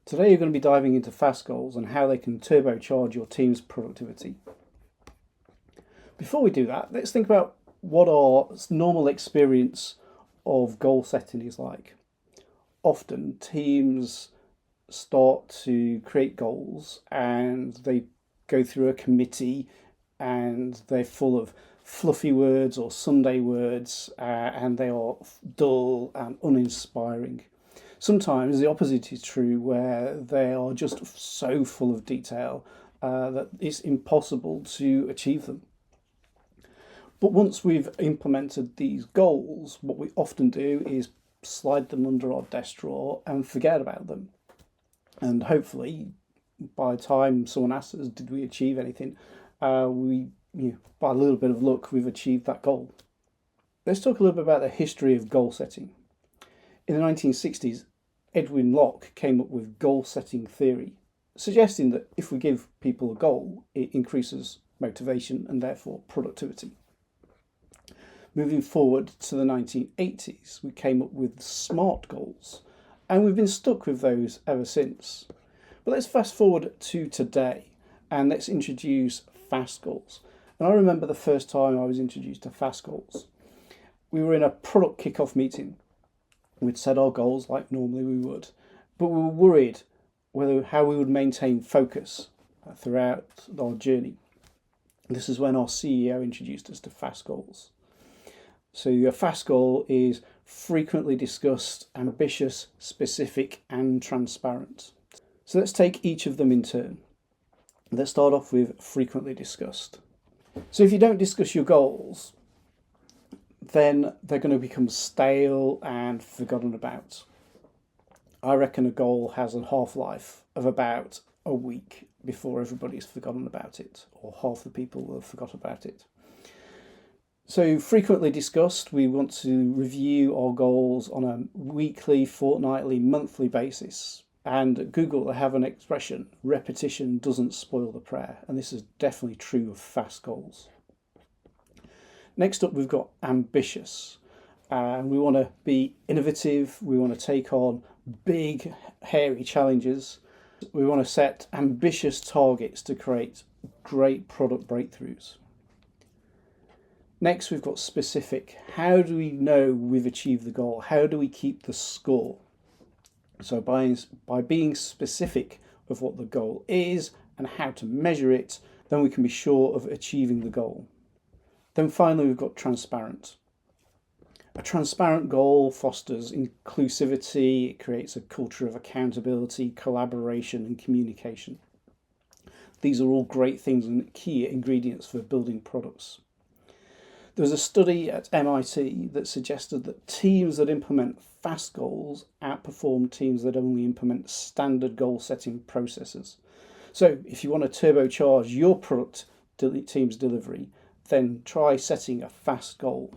Today you're going to be diving into fast goals and how they can turbocharge your team's productivity. Before we do that, let's think about what our normal experience of goal setting is like. Often teams start to create goals and they go through a committee and they're full of fluffy words or Sunday words and they are dull and uninspiring. Sometimes the opposite is true, where they are just so full of detail that it's impossible to achieve them. But once we've implemented these goals, what we often do is slide them under our desk drawer and forget about them. And hopefully, by the time someone asks us, did we achieve anything, by a little bit of luck, we've achieved that goal. Let's talk a little bit about the history of goal setting. In the 1960s, Edwin Locke came up with goal setting theory, suggesting that if we give people a goal, it increases motivation and therefore productivity. Moving forward to the 1980s, we came up with SMART goals, and we've been stuck with those ever since. But let's fast forward to today and let's introduce FAST goals. And I remember the first time I was introduced to FAST goals. We were in a product kickoff meeting. We'd set our goals like normally we would, but we were worried how we would maintain focus throughout our journey. This is when our CEO introduced us to FAST goals. So your FAST goal is frequently discussed, ambitious, specific, and transparent. So let's take each of them in turn. Let's start off with frequently discussed. So if you don't discuss your goals, then they're going to become stale and forgotten about. I reckon a goal has a half-life of about a week before everybody's forgotten about it, or half the people will have forgot about it. So frequently discussed, we want to review our goals on a weekly, fortnightly, monthly basis. And at Google, they have an expression, repetition doesn't spoil the prayer. And this is definitely true of fast goals. Next up, we've got ambitious. We want to be innovative. We want to take on big, hairy challenges. We want to set ambitious targets to create great product breakthroughs. Next, we've got specific. How do we know we've achieved the goal? How do we keep the score? So by being specific of what the goal is and how to measure it, then we can be sure of achieving the goal. Then finally, we've got transparent. A transparent goal fosters inclusivity, it creates a culture of accountability, collaboration, and communication. These are all great things and key ingredients for building products. There was a study at MIT that suggested that teams that implement fast goals outperform teams that only implement standard goal setting processes. So if you want to turbocharge your product team's delivery, then try setting a fast goal.